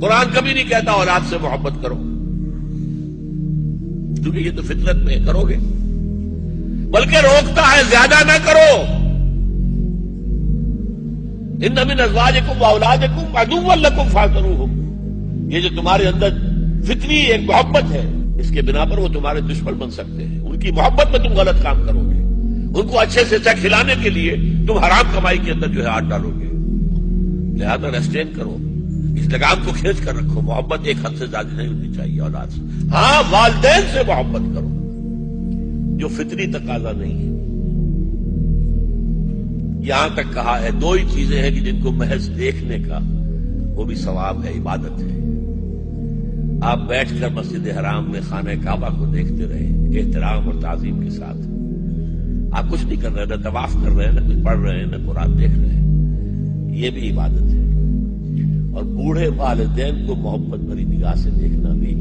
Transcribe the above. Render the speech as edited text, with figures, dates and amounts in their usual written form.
قرآن کبھی نہیں کہتا اولاد سے محبت کرو، کیونکہ یہ تو فطرت میں کرو گے، بلکہ روکتا ہے زیادہ نہ کرو۔ ان من ازواجکم واولادکم عدوا لکم فاحذروہم، یہ جو تمہارے اندر فطری ایک محبت ہے، اس کے بنا پر وہ تمہارے دشمن بن سکتے ہیں، ان کی محبت میں تم غلط کام کرو گے، ان کو اچھے سے اچھا کھلانے کے لیے تم حرام کمائی کے اندر جو ہے ہاتھ ڈالو گے، لہذا ریسٹرین کرو، اس لگام کو کھینچ کر رکھو۔ محبت ایک حد سے زیادہ نہیں ہونی چاہیے اولاد سے۔ ہاں والدین سے محبت کرو، جو فطری تقاضا نہیں ہے۔ یہاں تک کہا ہے دو ہی چیزیں ہیں کہ جن کو محض دیکھنے کا وہ بھی ثواب ہے، عبادت ہے۔ آپ بیٹھ کر مسجد حرام میں خانہ کعبہ کو دیکھتے رہے احترام اور تعظیم کے ساتھ، آپ کچھ نہیں کر رہے، نہ طواف کر رہے ہیں، نہ کچھ پڑھ رہے ہیں، نہ قرآن دیکھ رہے ہیں، یہ بھی عبادت ہے۔ اور بوڑھے والدین کو محبت بھری نگاہ سے دیکھنا بھی